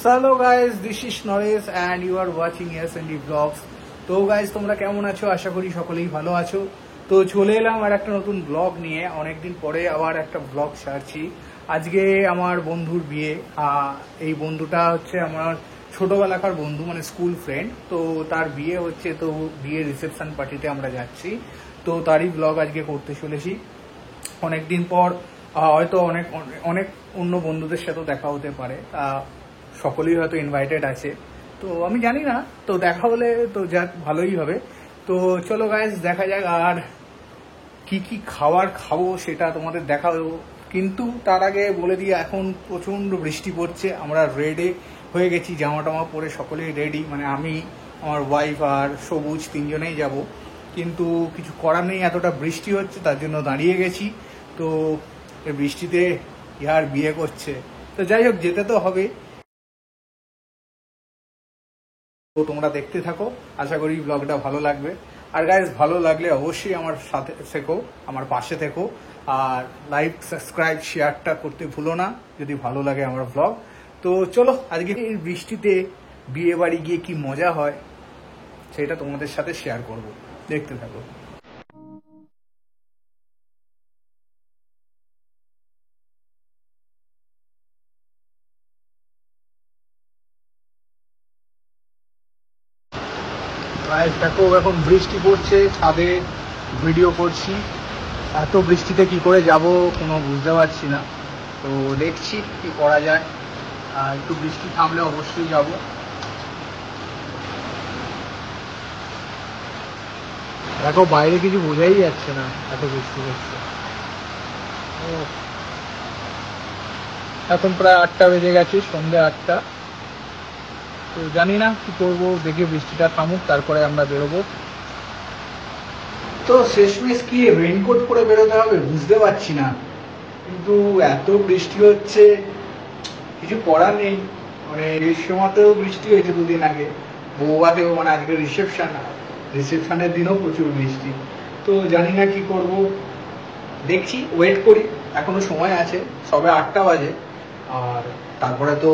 Hello guys, this is Noresh and you are watching S&D Vlogs. তো guys তোমরা কেমন আছো? আশা করি সকলেই ভালো আছো। তো চলে এলাম আর একটা নতুন ব্লগ নিয়ে, অনেকদিন পরে আবার একটা ব্লগ ছাড়ছি। আজকে আমার বন্ধুর বিয়ে। এই বন্ধুটা হচ্ছে আমার ছোটবেলাকার বন্ধু, মানে স্কুল ফ্রেন্ড। তো তার বিয়ে হচ্ছে, তো বিয়ের রিসেপশন পার্টিতে আমরা যাচ্ছি। তো তারই ব্লগ আজকে করতে চলেছি। অনেকদিন পর হয়তো অনেক অনেক অন্য বন্ধুদের সাথেও দেখা হতে পারে, সকলেই হয়তো ইনভাইটেড আছে, তো আমি জানি না, তো দেখা হলে তো যাক ভালোই হবে। তো চলো গাইজ দেখা যাক, আর কি কি খাবার খাবো সেটা তোমাদের দেখাবো। কিন্তু তার আগে বলে দিই, এখন প্রচণ্ড বৃষ্টি পড়ছে, আমরা রেডি হয়ে গেছি, জামা টামা পরে সকলেই রেডি, মানে আমি, আমার ওয়াইফ আর সবুজ তিনজনেই যাব। কিন্তু কিছু করার নেই, এতটা বৃষ্টি হচ্ছে, তার জন্য দাঁড়িয়ে গেছি। তো এই বৃষ্টিতে ইয়ার বিয়ে করছে, তো যাই হোক যেতে তো হবে। তো তোমরা দেখতে থাকো, আশা করি ব্লগটা ভালো লাগবে। আর গাইজ ভালো লাগলে অবশ্যই আমার সাথে থেকো, আমার পাশে থেকো, আর লাইক সাবস্ক্রাইব শেয়ারটা করতে ভুলো না যদি ভালো লাগে আমার ব্লগ। তো চলো আজকে এই বৃষ্টিতে বিয়ে বাড়ি গিয়ে কি মজা হয় সেটা তোমাদের সাথে শেয়ার করব, দেখতে থাকো। দেখো এখন বৃষ্টি পড়ছে, ছাদে ভিডিও করছি, এত বৃষ্টিতে কি করে যাব কোনো বুঝতে পারছি না। তো দেখছি কি করা যায়, আর একটু বৃষ্টি থামলে অবশ্যই যাব। দেখো বাইরে কিছু বোঝাই যাচ্ছে না, এত বৃষ্টি পড়ছে। এখন প্রায় 8টা বেজে গেছে, সন্ধ্যে 8টা। তো জানি না কি করবো, দেখি বৃষ্টিটা থামুক তারপরে আমরা বেরোবো। তো শেষমেশ কি রেইনকোট পরে বেরোতে হবে বুঝতে পারছি না, কিন্তু এত বৃষ্টি হচ্ছে, কিছু করার নেই। মানে গ্রীষ্মতেও বৃষ্টি হয়েছে দুদিন আগে, বৌভাতেও, মানে আজকে রিসেপশনের দিনও প্রচুর বৃষ্টি। তো জানি না কি করব, দেখছি, ওয়েট করি, এখনো সময় আছে, সবে 8টা বাজে। আর তারপরে তো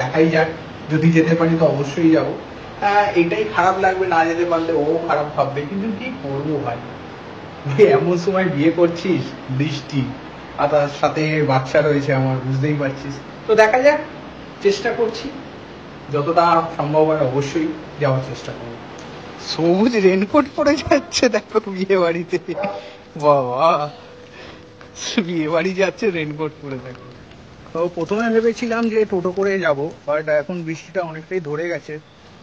দেখাই যাক, যদি যেতে পারি তো অবশ্যই যাবো। হ্যাঁ, এটাই খারাপ লাগবে, না যেতে পারলে ও খারাপ ভাববে, কিন্তু কি করবো ভাই, এমন সময় বিয়ে করছিস, বৃষ্টি, আর তার সাথে বাচ্চা রয়েছে আমার, বুঝতেই পারছিস। তো দেখা যাক, চেষ্টা করছি, যতটা সম্ভব হয় অবশ্যই যাওয়ার চেষ্টা করবো। সবুজ রেনকোট পরে যাচ্ছে দেখো বিয়ে বাড়িতে, বাবা বিয়ে বাড়ি যাচ্ছে রেনকোট পরে দেখো। তো প্রথমে ভেবেছিলাম যে টোটো করে যাব, বাট এখন বৃষ্টিটা অনেকটাই ধরে গেছে,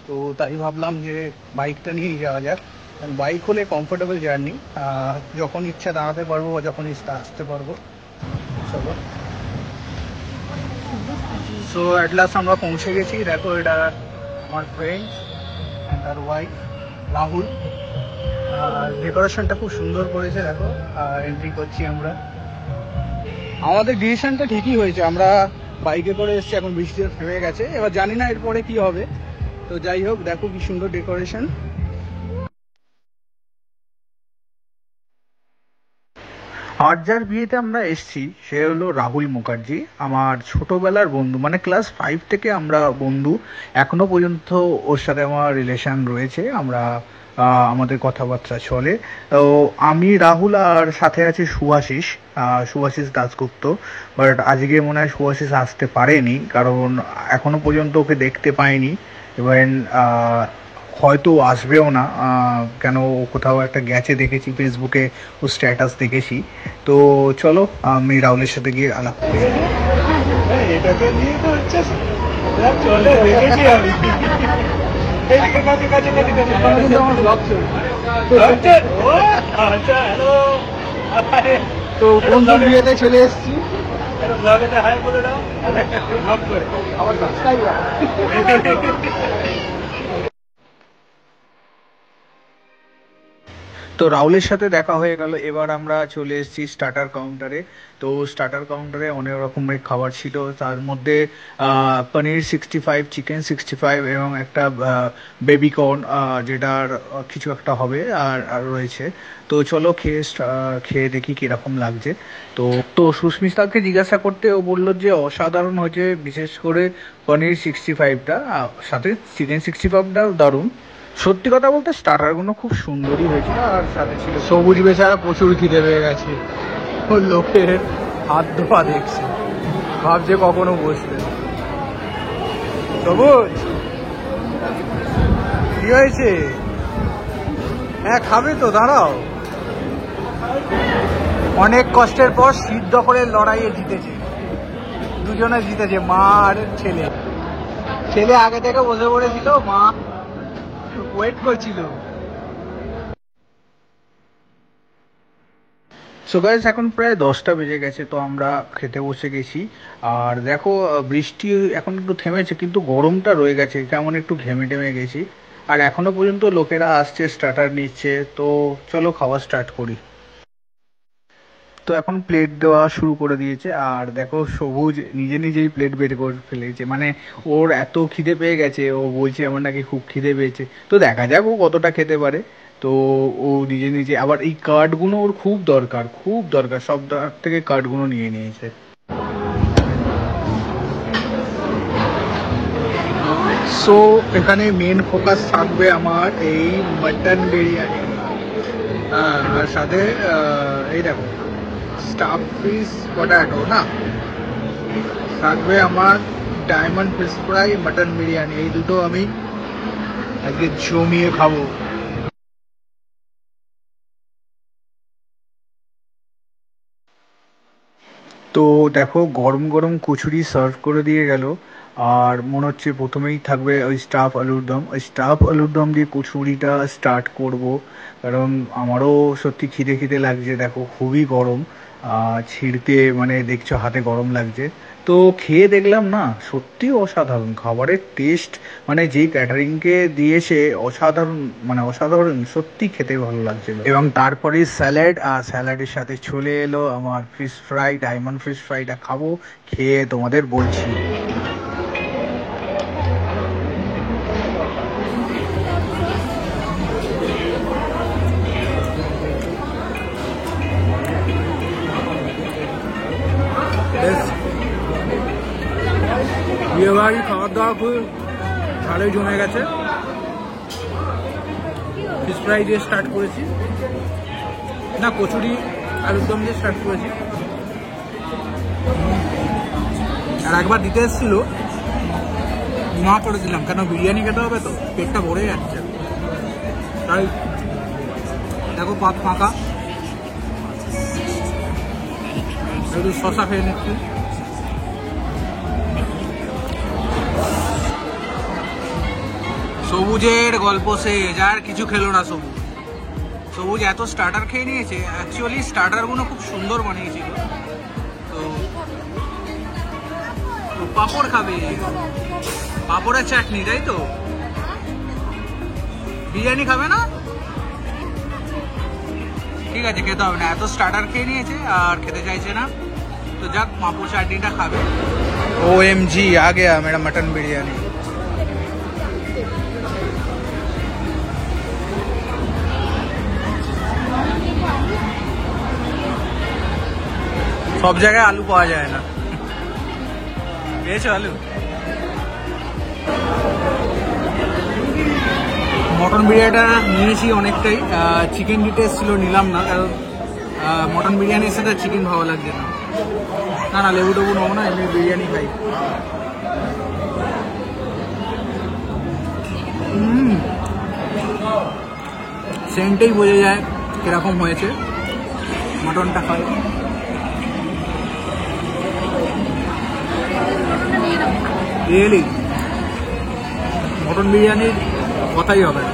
তো তাই ভাবলাম যে বাইকটা নিয়েই যাওয়া যাক। বাইক হলে কমফোর্টেবল জার্নি, যখন ইচ্ছা দাঁড়াতে পারবো বা যখন ইচ্ছা আসতে পারবো। চলো, সো অ্যাট লাস্ট আমরা পৌঁছে গেছি। দেখো এটা আমার ফ্রেন্ড অ্যান্ড তার ওয়াইফ রাহুল। ডেকোরেশনটা খুব সুন্দর করেছে, দেখো এন্ট্রি করছি আমরা। আমাদের ডিসিশনটা ঠিকই হয়েছে, আমরা বাইকে করে এসেছি, এখন বৃষ্টিটা থেমে গেছে, এবার জানি না এরপরে কি হবে। তো যাই হোক, দেখো কি সুন্দর ডেকোরেশন। আর যার বিয়েতে আমরা এসেছি সে হলো রাহুল মুখার্জি, আমার ছোটবেলার বন্ধু, মানে ক্লাস 5 থেকে আমরা বন্ধু, এখনো পর্যন্ত ওর সাথে আমার রিলেশন রয়েছে, আমরা আমাদের কথাবার্তা চলে। তো আমি রাহুল, আর সাথে আছে সুভাশিস দাশগুপ্ত। বাট আজকে মনে হয় সুভাশিস আসতে পারেনি, কারণ এখনো পর্যন্ত ওকে দেখতে পাইনি। ইভেন হয়তো আসবেও না, কেন ও কোথাও একটা গেছে দেখেছি, ফেসবুকে ও স্ট্যাটাস দেখেছি। তো চলো আমি রাহুলের সাথে গিয়ে আলাপ করি। এটাকে নিয়ে তো হচ্ছে, চলে দেখেছি আমি, তো বন্ধুর বিয়েতে চলে এসেছি। তো রাহুলের সাথে দেখা হয়ে গেল, এবার আমরা চলে এসেছি স্টার্টার কাউন্টারে। তো স্টার্টার কাউন্টারে অনেক রকমের খাবার ছিল, তার মধ্যে পনির 65, চিকেন 65 এবং একটা বেবি কর্ন, যেটার কিছু একটা হবে, আর রয়েছে। তো চলো খেয়ে দেখি কিরকম লাগছে। তো তো সুস্মিতাকে জিজ্ঞাসা করতে ও বললো যে অসাধারণ হয়েছে, বিশেষ করে পনির 65টা, সাথে চিকেন 65টাও দারুণ। সত্যি কথা বলতে স্টার্টারগুলো খুব সুন্দরই হয়েছিল, আর সাথে ছিল সবুজ বেচারা প্রচুর খিদে পেয়ে গেছে, ও লোকের হাত ধোয়া দেখছে, ভাবছে কখনো বসবে। সবুজ কি হয়েছে? হ্যাঁ খাবে তো, দাঁড়াও। অনেক কষ্টের পর সিদ্ধ করে লড়াইয়ে জিতেছে, দুজনে জিতেছে, মা আর ছেলে। ছেলে আগে থেকে বসে পড়েছিল, মা ওয়েট করছিল। সো গাইস, এখন প্রায় 10টা বেজে গেছে, তো আমরা খেতে বসে গেছি। আর দেখো বৃষ্টি এখন একটু থেমেছে, কিন্তু গরমটা রয়ে গেছে, কেমন একটু ঘেমে টেমে গেছি। আর এখনো পর্যন্ত লোকেরা আসছে, স্টার্টার নিচ্ছে। তো চলো খাওয়া স্টার্ট করি। তো এখন প্লেট দেওয়া শুরু করে দিয়েছে, আর দেখো সবুজ নিজে নিজেই প্লেট বের করে ফেলেছে, মানে ওর এত খিদে পেয়ে গেছে, ও বলছে আমার নাকি খুব খিদে পেয়েছে। তো দেখা যাক ও কতটা খেতে পারে। তো ও নিজে নিজে, আবার এই কার্ডগুলো ওর খুব দরকার, খুব দরকার, সব থেকে কার্ডগুলো নিয়ে নিয়েছে। সো এখানে মেন ফোকাস থাকবে আমার এই মাটন বিরিয়ানি, আর সাথে এই দেখো স্টাফ ফিশ পটাটো না, থাকবে আমার diamond fish fry, mutton biryani, এই দুটো আমি আজকে জমিয়ে খাবো। তো দেখো গরম গরম কচুরি সার্ভ করে দিয়ে গেল। আর মনে হচ্ছে প্রথমেই থাকবে ওই স্টাফ আলুর দম, ওই স্টাফ আলুর দম দিয়ে কচুরিটা স্টার্ট করব, কারণ আমারও সত্যি খিদে খিদে লাগছে, দেখো খুবই গরম। ছিঁড়তে মানে দেখছো হাতে গরম লাগছে। তো খেয়ে দেখলাম না, সত্যি অসাধারণ খাবারের টেস্ট, মানে যেই ক্যাটারিংকে দিয়েছে অসাধারণ, মানে অসাধারণ, সত্যি খেতে ভালো লাগছিল। এবং তারপরে স্যালাড, আর স্যালাডের সাথে চলে এলো আমার ফিশ ফ্রাই, ডায়মন্ড ফিশ ফ্রাইটা খাবো, খেয়ে তোমাদের বলছি। বিয়েবাড়ি খাওয়ার দাওয়া খুব ভালোই জমে গেছে। ফিশ ফ্রাই দিয়ে স্টার্ট করেছি, না কচুরি আলুর দম দিয়ে স্টার্ট করেছি। আর একবার দিতে এসেছিল, মা করে দিলাম, কেন বিরিয়ানি খেতে হবে তো, পেটটা ভরে যাচ্ছে। তাই দেখো পাত ফাঁকা, একটু শশা খেয়ে নিচ্ছি। সবুজের গল্প শেষ, আর কিছু খেলো না সবুজ। সবুজ এত স্টার্টার খেয়ে নিয়েছে, অ্যাকচুয়ালি স্টার্টারগুলো খুব সুন্দর বানিয়েছিল। তো পাঁপড় খাবে, পাঁপড়ের চাটনি, তাই তো? বিরিয়ানি খাবে না? ঠিক আছে, খেতে হবে না, এত স্টার্টার খেয়ে নিয়েছে আর খেতে চাইছে না। তো যাক, পাঁপড় চাটনিটা খাবে। OMG आ गया मेरा मटन बिरयानी। সব জায়গায় আলু পাওয়া যায় না, পেয়েছো আলু? মটন বিরিয়ানিটা নিয়েছি অনেকটাই, চিকেন ডিটেলস ছিল, নিলাম না, কারণ মটন বিরিয়ানির সাথে চিকেন ভালো লাগছে না। না না, লেবু টেবু নেবো না, এমনি বিরিয়ানি খাই। সেন্টেই বোঝা যায় কিরকম হয়েছে, মটনটা খাই। রিয়েলি মটন বিরিয়ানির কথাই হবে না।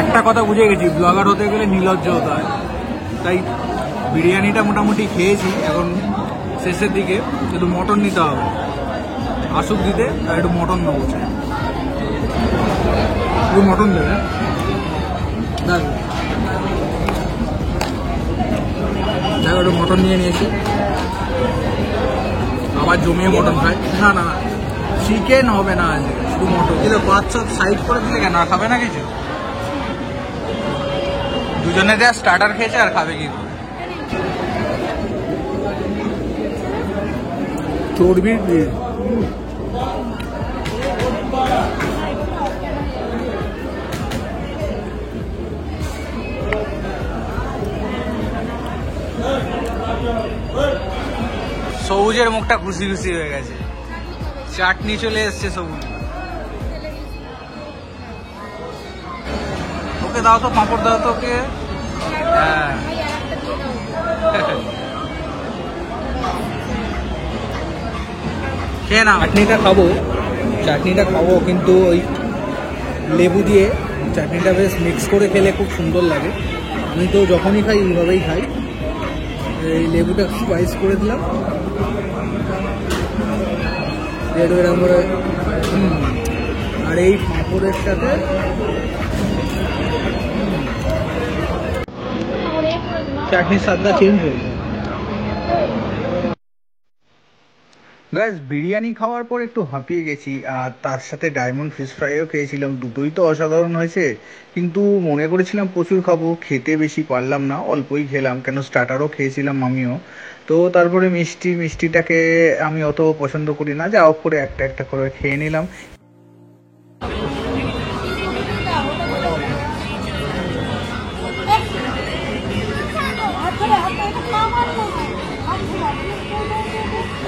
একটা কথা বুঝে গেছি, ব্লগার হতে গেলে নির্লজ্জ হতে হয়। তাই বিরিয়ানিটা মোটামুটি খেয়েছি, এখন শেষের দিকে একটু মটন নিতে হবে, আসুক দিতে, আর একটু মটন নেবো, একটু মটন দেবে। দেখো একটু মটন নিয়ে নিয়েছি, আবার জমিয়ে মটন খাই। না না না, চিকেন হবে না, শুধু মটন। কিন্তু ভাত সব সাইড করে দিলে কেন, আর খাবে না কিছু? দুজনে যা স্টার্টার খেয়েছে, আর খাবে কি করে? চর্বির দিয়ে সবুজের মুখটা খুশি খুশি হয়ে গেছে, চাটনি চলে এসছে সবুজ। ওকে দাও তো, পাঁপড় দাও তো ওকে। হ্যাঁ খেয়ে না, চাটনিটা খাবো কিন্তু ওই লেবু দিয়ে চাটনিটা বেশ মিক্স করে খেলে খুব সুন্দর লাগে। আমি তো যখনই খাই এইভাবেই খাই। এই লেবুটা স্পাইস করে দিলাম, এরকম করে। আর এই পাঁপড়ের সাথে চাটনির স্বাদটা চেঞ্জ হয়ে যায়। গাইস, বিরিয়ানি খাওয়ার পর একটু হাঁপিয়ে গেছি, আর তার সাথে ডায়মন্ড ফিশ ফ্রাইও খেয়েছিলাম। দুটোই তো অসাধারণ হয়েছে, কিন্তু মনে করেছিলাম প্রচুর খাবো, খেতে বেশি পারলাম না, অল্পই খেলাম, কেন স্টার্টারও খেয়েছিলাম আমিও। তো তারপরে মিষ্টিটাকে আমি অত পছন্দ করি না, যা অফ করে একটা একটা করে খেয়ে নিলাম।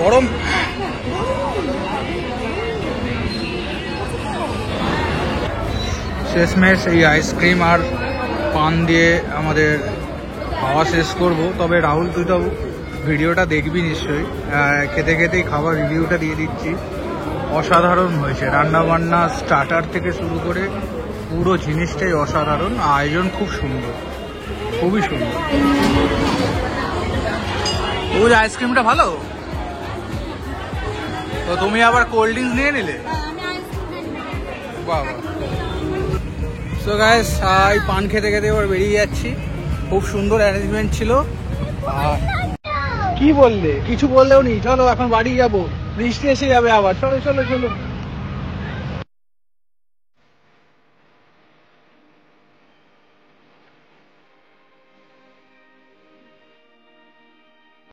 গরম শেষমেশ এই আইসক্রিম আর পান দিয়ে আমাদের খাওয়া শেষ করব। তবে রাহুল, তুই তো ভিডিওটা দেখবি নিশ্চয়ই, খেতে খেতেই খাবার রিভিউটা দিয়ে দিচ্ছি। অসাধারণ হয়েছে, রান্না বান্না স্টার্টার থেকে শুরু করে পুরো জিনিসটাই অসাধারণ। আয়োজন খুব সুন্দর, খুবই সুন্দর। ওই আইসক্রিমটা ভালো তো, তুমি আবার কোল্ড ড্রিঙ্কস নিয়ে নিলে? বাবা। সো গাইস, এই পান খেতে খেতে এবার বেরিয়ে যাচ্ছি। খুব সুন্দর অ্যারেঞ্জমেন্ট ছিল। কি বললে? কিছু বললেও নি। চলো এখন বাড়ি যাবো, বৃষ্টি এসে যাবে আবার। চলো চলো চলো।